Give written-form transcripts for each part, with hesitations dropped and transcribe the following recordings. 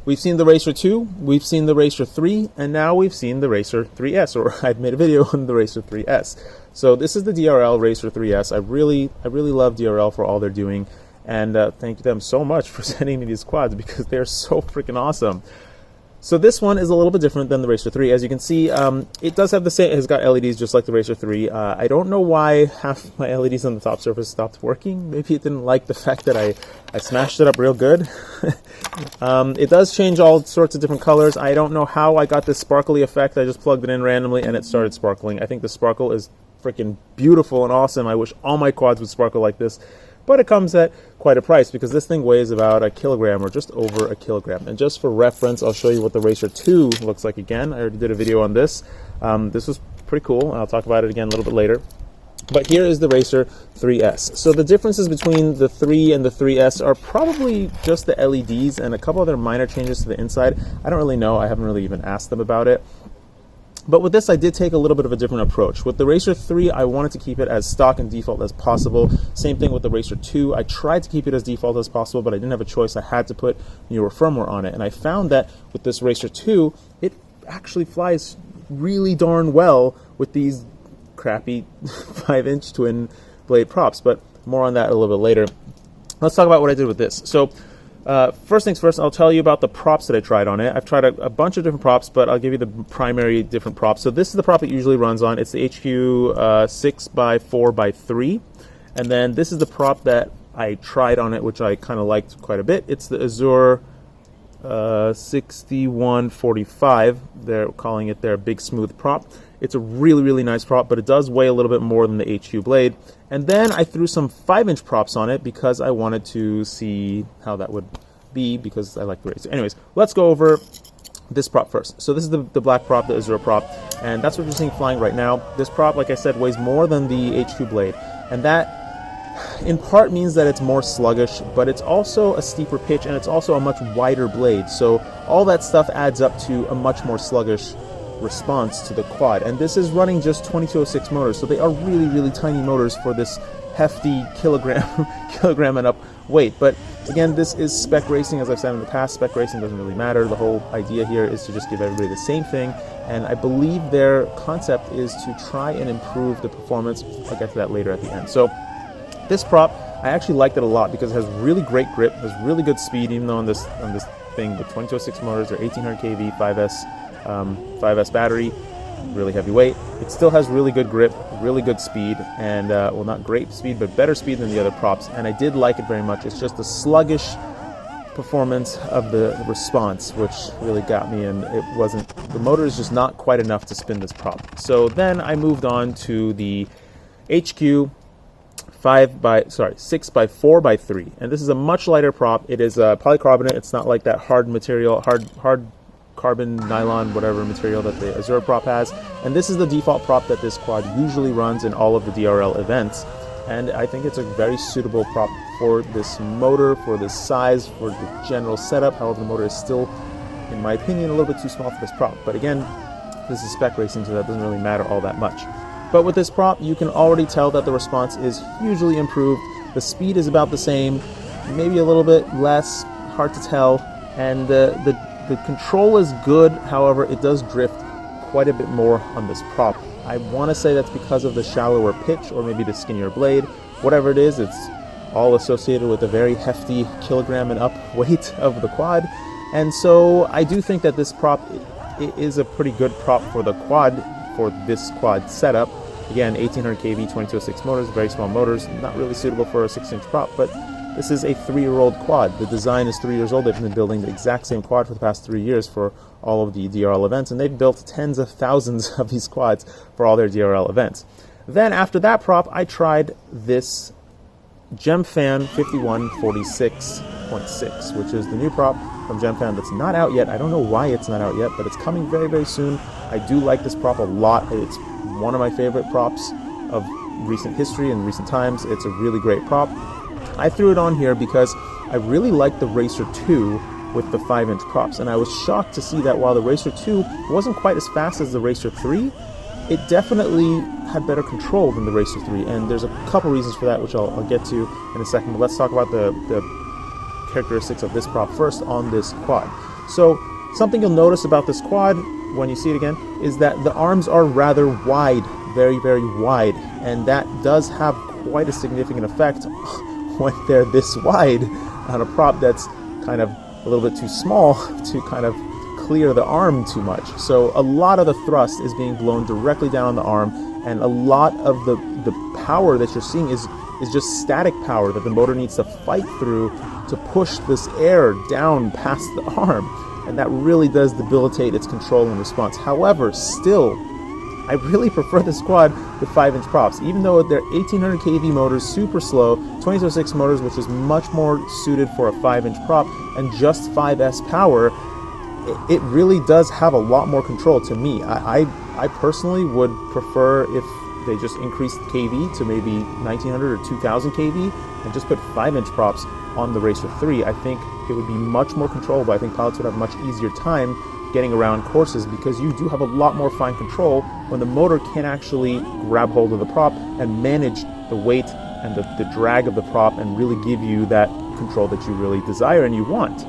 we've seen the Racer 2, we've seen the Racer 3, and now we've seen the Racer 3S, or I've made a video on the Racer 3S. So this is the DRL Racer 3S. I really love DRL for all they're doing, and thank them so much for sending me these quads because they're so freaking awesome. So this one is a little bit different than the Racer 3. As you can see, it does have the same, it's got LEDs just like the Racer 3. I don't know why half my LEDs on the top surface stopped working. Maybe it didn't like the fact that I smashed it up real good. It does change all sorts of different colors. I don't know how I got this sparkly effect. I just plugged it in randomly and it started sparkling. I think the sparkle is freaking beautiful and awesome. I wish all my quads would sparkle like this. But it comes at quite a price because this thing weighs about a kilogram or just over a kilogram. And just for reference, I'll show you what the Racer 2 looks like again. I already did a video on this. This was pretty cool. I'll talk about it again a little bit later. But here is the Racer 3S. So the differences between the 3 and the 3S are probably just the LEDs and a couple other minor changes to the inside. I don't really know. I haven't really even asked them about it. But with this, I did take a little bit of a different approach. With the Racer 3, I wanted to keep it as stock and default as possible. Same thing with the Racer 2. I tried to keep it as default as possible, but I didn't have a choice. I had to put newer firmware on it. And I found that with this Racer 2, it actually flies really darn well with these crappy 5-inch twin blade props. But more on that a little bit later. Let's talk about what I did with this. So first things first, I'll tell you about the props that I tried on it. I've tried a bunch of different props, but I'll give you the primary different props. So this is the prop it usually runs on. It's the HQ 6x4x3. And then this is the prop that I tried on it, which I kind of liked quite a bit. It's the Azure 6145. They're calling it their big smooth prop. It's a really nice prop, but it does weigh a little bit more than the HQ blade. And then I threw some 5-inch props on it because I wanted to see how that would be because I like the Racer. Anyways, let's go over this prop first. So this is the black prop, the Azure prop, and that's what you're seeing flying right now. This prop, like I said, weighs more than the HQ blade, and that in part means that it's more sluggish, but it's also a steeper pitch and it's also a much wider blade. So all that stuff adds up to a much more sluggish response to the quad. And this is running just 2206 motors, so they are really tiny motors for this hefty kilogram and up weight. But again, this is spec racing. As I've said in the past, spec racing doesn't really matter. The whole idea here is to just give everybody the same thing, and I believe their concept is to try and improve the performance. I'll get to that later at the end. So this prop, I actually liked it a lot because it has really great grip, has really good speed, even though on this thing with 2206 motors or 1800 kV 5S battery, really heavy weight, it still has really good grip, really good speed, and well, not great speed, but better speed than the other props, and I did like it very much. It's just the sluggish performance of the response which really got me, and it wasn't, the motor is just not quite enough to spin this prop. So then I moved on to the HQ 6x4x3, and this is a much lighter prop. It is polycarbonate. It's not like that hard material, hard carbon, nylon, whatever material that the Azure prop has. And this is the default prop that this quad usually runs in all of the DRL events. And I think it's a very suitable prop for this motor, for this size, for the general setup. However, the motor is still, in my opinion, a little bit too small for this prop. But again, this is spec racing, so that doesn't really matter all that much. But with this prop, you can already tell that the response is hugely improved. The speed is about the same, maybe a little bit less, hard to tell. And the control is good, however, it does drift quite a bit more on this prop. I want to say that's because of the shallower pitch or maybe the skinnier blade. Whatever it is, it's all associated with a very hefty kilogram and up weight of the quad. And so I do think that this prop is a pretty good prop for the quad, for this quad setup. Again, 1800 kV, 2206 motors, very small motors, not really suitable for a 6-inch prop, but this is a 3-year-old quad. The design is 3 years old. They've been building the exact same quad for the past 3 years for all of the DRL events, and they've built tens of thousands of these quads for all their DRL events. Then after that prop, I tried this Gemfan 5146.6, which is the new prop from Gemfan that's not out yet. I don't know why it's not out yet, but it's coming very soon. I do like this prop a lot. It's one of my favorite props of recent history and recent times. It's a really great prop. I threw it on here because I really liked the Racer 2 with the 5-inch props, and I was shocked to see that while the Racer 2 wasn't quite as fast as the Racer 3, it definitely had better control than the Racer 3, and there's a couple reasons for that, which I'll get to in a second. But let's talk about the characteristics of this prop first on this quad. So something you'll notice about this quad when you see it again is that the arms are rather wide, very, very wide, and that does have quite a significant effect when they're this wide on a prop that's kind of a little bit too small to kind of clear the arm too much. So a lot of the thrust is being blown directly down on the arm, and a lot of the power that you're seeing is just static power that the motor needs to fight through to push this air down past the arm, and that really does debilitate its control and response. However, still, I really prefer this quad with 5-inch props, even though they're 1800 kV motors, super slow, 2006 motors, which is much more suited for a 5-inch prop, and just 5S power. It really does have a lot more control to me. I personally would prefer if they just increased kV to maybe 1900 or 2000 kV and just put 5-inch props on the Racer 3. I think it would be much more controllable. I think pilots would have a much easier time getting around courses because you do have a lot more fine control when the motor can actually grab hold of the prop and manage the weight and the drag of the prop and really give you that control that you really desire and you want.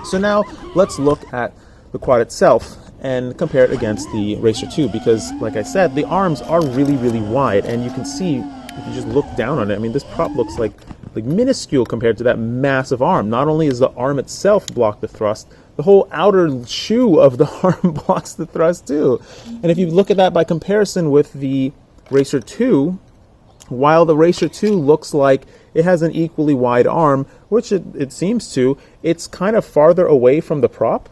So now let's look at the quad itself and compare it against the Racer 2 because, like I said, the arms are really, really wide, and you can see if you just look down on it, I mean, this prop looks like minuscule compared to that massive arm. Not only is the arm itself block the thrust, the whole outer shoe of the arm blocks the thrust too. And if you look at that by comparison with the Racer 2, while the Racer 2 looks like it has an equally wide arm, which it seems to, it's kind of farther away from the prop.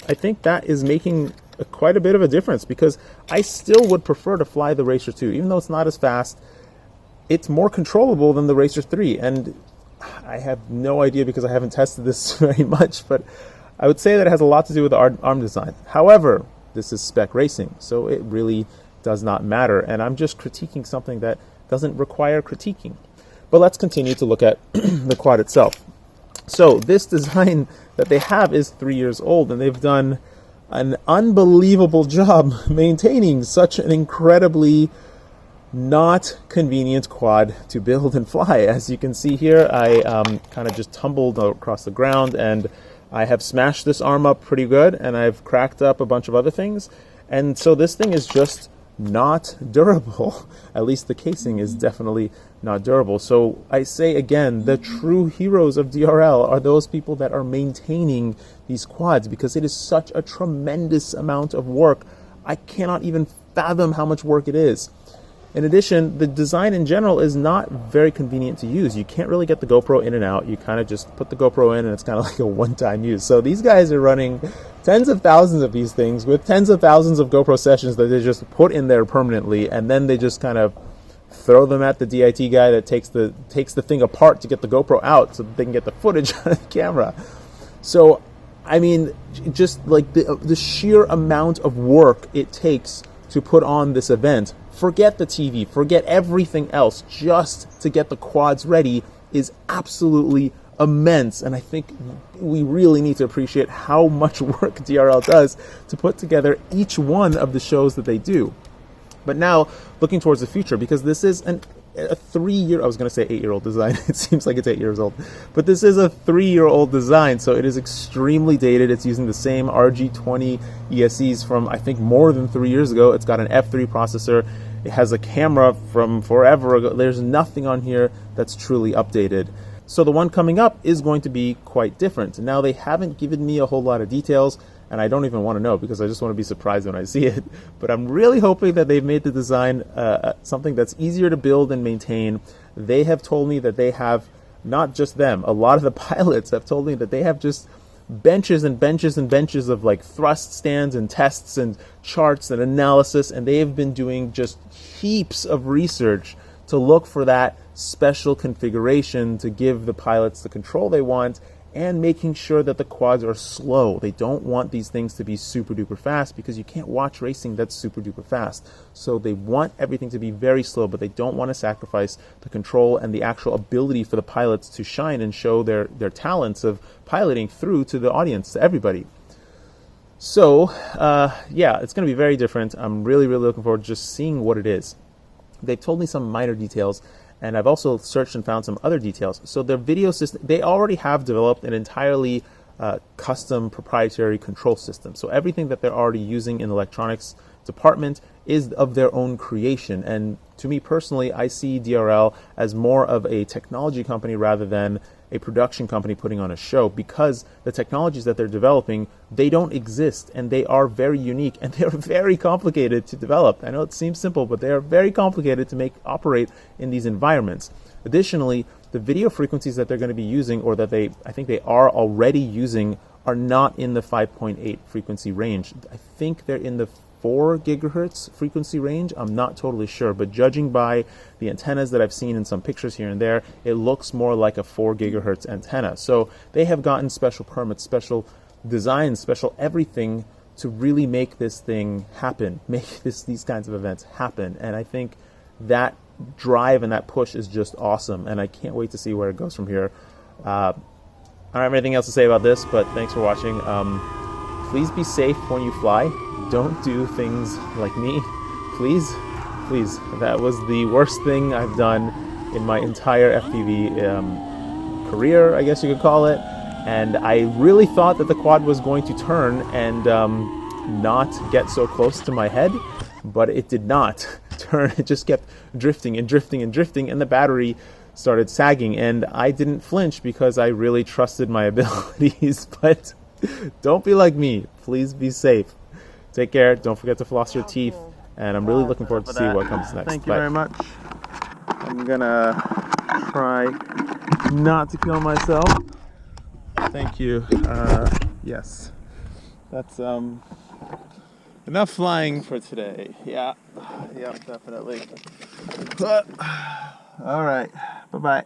I think that is making quite a bit of a difference because I still would prefer to fly the Racer 2. Even though it's not as fast, it's more controllable than the Racer 3. And I have no idea because I haven't tested this very much, but I would say that it has a lot to do with the arm design. However, this is spec racing, so it really does not matter. And I'm just critiquing something that doesn't require critiquing. But let's continue to look at the quad itself. So this design that they have is 3 years old, and they've done an unbelievable job maintaining such an incredibly not convenient quad to build and fly. As you can see here, I kind of just tumbled across the ground, and I have smashed this arm up pretty good, and I've cracked up a bunch of other things. And so this thing is just not durable. At least the casing is definitely not durable. So I say again, the true heroes of DRL are those people that are maintaining these quads because it is such a tremendous amount of work. I cannot even fathom how much work it is. In addition, the design in general is not very convenient to use. You can't really get the GoPro in and out. You kind of just put the GoPro in and it's kind of like a one-time use. So these guys are running tens of thousands of these things with tens of thousands of GoPro sessions that they just put in there permanently, and then they just kind of throw them at the DIT guy that takes the thing apart to get the GoPro out so that they can get the footage on the camera. So, I mean, just like the sheer amount of work it takes to put on this event, forget the TV, forget everything else, just to get the quads ready is absolutely immense. And I think we really need to appreciate how much work DRL does to put together each one of the shows that they do. But now, looking towards the future, because this is a 3-year, I was going to say 8-year-old design. It seems like it's 8 years old. But this is a 3-year-old design, so it is extremely dated. It's using the same RG20 ESCs from, I think, more than 3 years ago. It's got an F3 processor. It has a camera from forever ago. There's nothing on here that's truly updated. So the one coming up is going to be quite different. Now, they haven't given me a whole lot of details, and I don't even want to know because I just want to be surprised when I see it. But I'm really hoping that they've made the design something that's easier to build and maintain. They have told me that they have, not just them, a lot of the pilots have told me that they have just benches and benches and benches of like thrust stands and tests and charts and analysis, and they have been doing just heaps of research to look for that special configuration to give the pilots the control they want and making sure that the quads are slow. They don't want these things to be super duper fast because you can't watch racing that's super duper fast. So they want everything to be very slow, but they don't want to sacrifice the control and the actual ability for the pilots to shine and show their talents of piloting through to the audience, to everybody. So, yeah, it's going to be very different. I'm really, really looking forward to just seeing what it is. They've told me some minor details, and I've also searched and found some other details. So their video system, they already have developed an entirely custom proprietary control system. So everything that they're already using in the electronics department is of their own creation. And to me personally, I see DRL as more of a technology company rather than a production company putting on a show, because the technologies that they're developing, they don't exist, and they are very unique, and they're very complicated to develop. I know it seems simple, but they are very complicated to operate in these environments. Additionally, the video frequencies that they're going to be using, or that I think they are already using, are not in the 5.8 frequency range. I think they're in the 4 gigahertz frequency range. I'm not totally sure, but judging by the antennas that I've seen in some pictures here and there, it looks more like a 4 gigahertz antenna. So they have gotten special permits, special designs, special everything to really make this thing happen, make these kinds of events happen. And I think that drive and that push is just awesome, and I can't wait to see where it goes from here. I don't have anything else to say about this, but thanks for watching. Please be safe when you fly. Don't do things like me. Please. That was the worst thing I've done in my entire FPV career, I guess you could call it. And I really thought that the quad was going to turn and not get so close to my head, but it did not turn. It just kept drifting and drifting and drifting, and the battery started sagging, and I didn't flinch because I really trusted my abilities. But don't be like me. Please be safe. Take care. Don't forget to floss your teeth, and I'm really looking forward to see what comes next. Thank you very much. I'm gonna try not to kill myself. Thank you. Yes, that's enough flying for today. Yeah, definitely. All right. Bye-bye.